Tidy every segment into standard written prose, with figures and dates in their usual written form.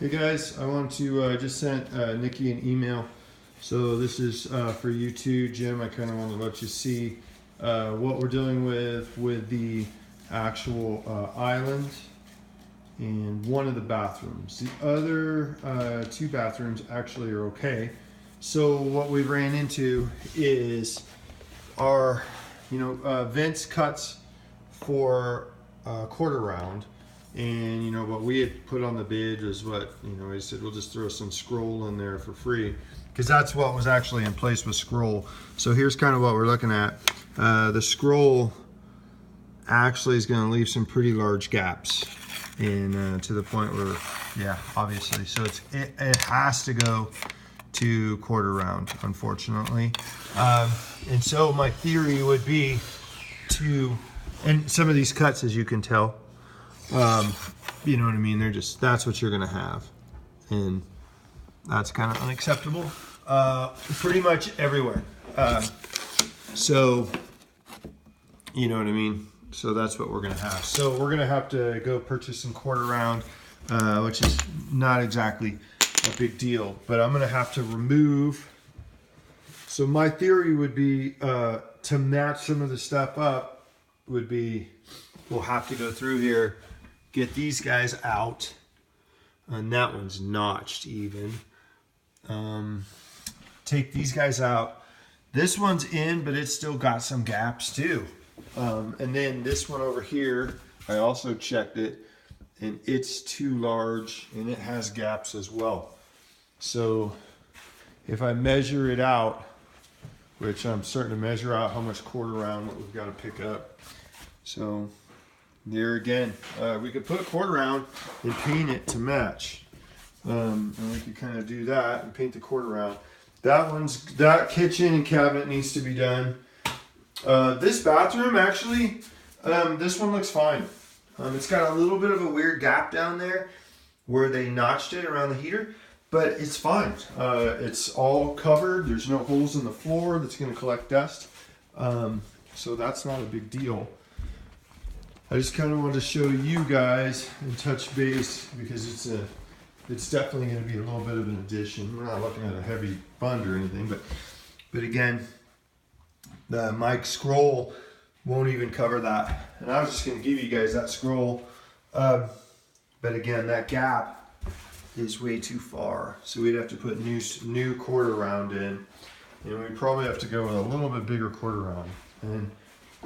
Hey guys, I want to just send Nikki an email. So this is for you too, Jim. I kind of want to let you see what we're dealing with the actual island and one of the bathrooms. The other two bathrooms actually are okay. So what we ran into is our, Vince cuts for quarter round. And what we had put on the bid was what he said we'll just throw some scroll in there for free because that's what was actually in place with scroll. So here's kind of what we're looking at. The scroll actually is going to leave some pretty large gaps, and to the point where, yeah, obviously, so it has to go to quarter round, unfortunately. And so my theory would be and some of these cuts, as you can tell. You know what I mean? That's what you're going to have. And that's kind of unacceptable. Pretty much everywhere. So, you know what I mean? So that's what we're going to have. So we're going to have to go purchase some quarter round, which is not exactly a big deal, but I'm going to have to remove. So my theory would be, to match some of the stuff up would be, we'll have to go through here, get these guys out, and that one's notched even. Take these guys out. This one's in, but it's still got some gaps too. And then this one over here, I also checked it, and it's too large, and it has gaps as well. So if I measure it out, which I'm starting to measure out how much quarter round what we've got to pick up. So there again, we could put a quarter round and paint it to match. And we could kind of do that and paint the quarter round. That kitchen and cabinet needs to be done. This bathroom, actually, this one looks fine. It's got a little bit of a weird gap down there where they notched it around the heater, but it's fine. It's all covered. There's no holes in the floor that's going to collect dust. So that's not a big deal. I just kind of wanted to show you guys and touch base because it's definitely going to be a little bit of an addition. We're not looking at a heavy fund or anything, but again, the mic scroll won't even cover that. And I was just going to give you guys that scroll, but again, that gap is way too far, so we'd have to put new quarter round in, and we probably have to go with a little bit bigger quarter round. And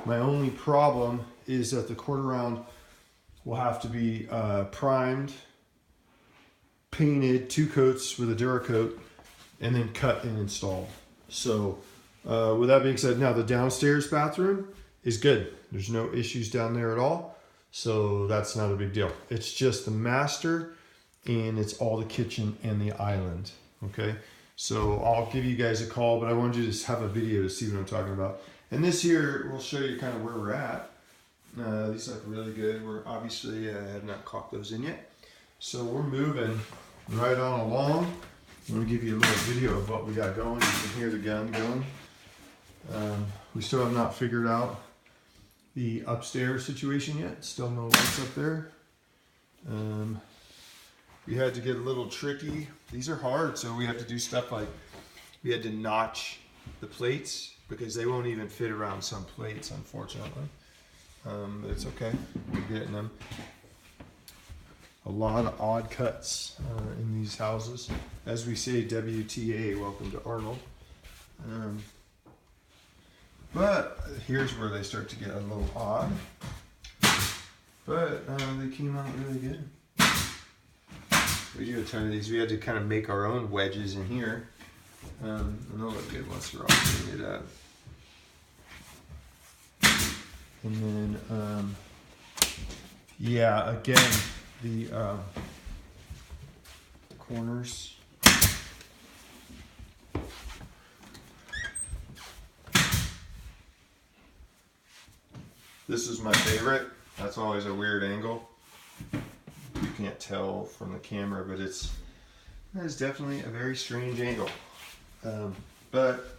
my only problem is that the quarter round will have to be primed, painted, 2 coats with a Duracoat, and then cut and installed. So with that being said, now the downstairs bathroom is good. There's no issues down there at all. So that's not a big deal. It's just the master, and it's all the kitchen and the island. Okay. So I'll give you guys a call, but I wanted you to have a video to see what I'm talking about. And this here will show you kind of where we're at. These look really good. We're obviously have not caulked those in yet. So we're moving right on along. I'm going to give you a little video of what we got going. You can hear the gun going. We still have not figured out the upstairs situation yet. Still no lights up there. We had to get a little tricky. These are hard, so we have to do stuff like we had to notch the plates because they won't even fit around some plates, unfortunately. But it's okay. We're getting them. A lot of odd cuts in these houses. As we say, WTA, welcome to Arnold. But here's where they start to get a little odd. But they came out really good. We do a ton of these. We had to kind of make our own wedges in here. And they'll look good once they're all cleaned up. And then, yeah, again, the corners. This is my favorite. That's always a weird angle. You can't tell from the camera, but it's definitely a very strange angle. But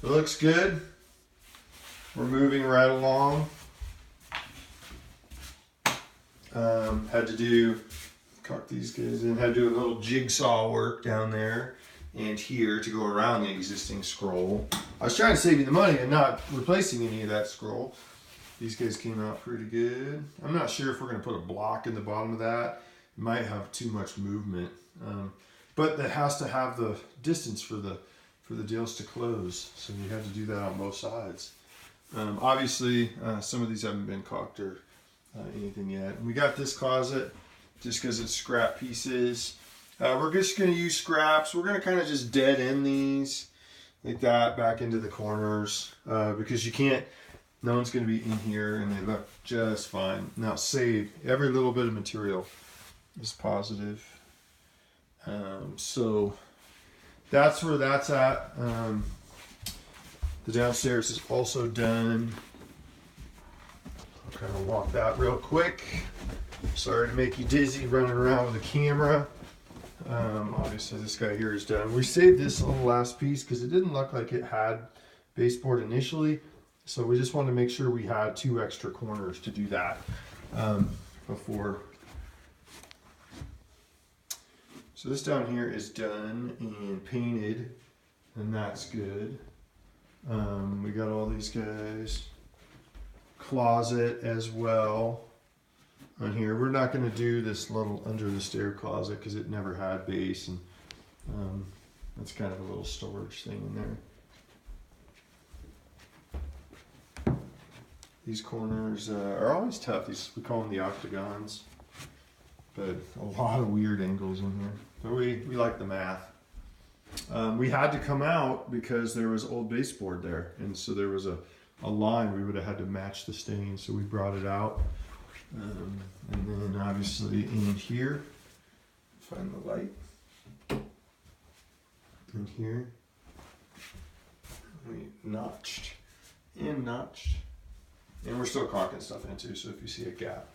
it looks good. We're moving right along. Had to do Cock these guys in. Had to do a little jigsaw work down there and here to go around the existing scroll. I was trying to save you the money and not replacing any of that scroll. These guys came out pretty good. I'm not sure if we're going to put a block in the bottom of that. It might have too much movement. But that has to have the distance for the deals to close. So you have to do that on both sides. Obviously, some of these haven't been caulked or anything yet. And we got this closet just because it's scrap pieces. We're just going to use scraps. We're going to kind of just dead end these like that back into the corners because you can't, no one's going to be in here, and they look just fine. Now save every little bit of material is positive. So that's where that's at. The downstairs is also done. I'll kind of walk that real quick. Sorry to make you dizzy running around with a camera. Obviously this guy here is done. We saved this little last piece because it didn't look like it had baseboard initially. So we just wanted to make sure we had 2 extra corners to do that before. So this down here is done and painted, and that's good. We got all these guys. Closet as well on here. We're not going to do this little under the stair closet because it never had base, and that's kind of a little storage thing in there. These corners are always tough. These, we call them the octagons, but a lot of weird angles in here. But we like the math. We had to come out because there was old baseboard there, and so there was a line we would have had to match the stain, so we brought it out. And then obviously in here, find the light. In here, we notched and notched. And we're still caulking stuff in too, so if you see a gap.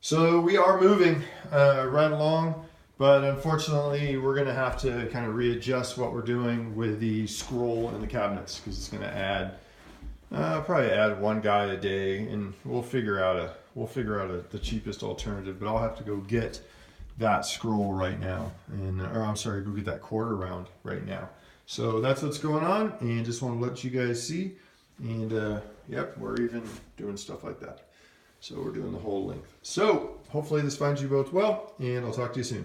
So we are moving right along, but unfortunately we're gonna have to kind of readjust what we're doing with the scroll and the cabinets, because it's gonna add, probably add 1 guy a day, and we'll figure out the cheapest alternative, but I'll have to go get that scroll right now, and or I'm sorry, go get that quarter round right now. So that's what's going on, and just want to let you guys see. And yep, we're even doing stuff like that. So we're doing the whole length. So hopefully this finds you both well, and I'll talk to you soon.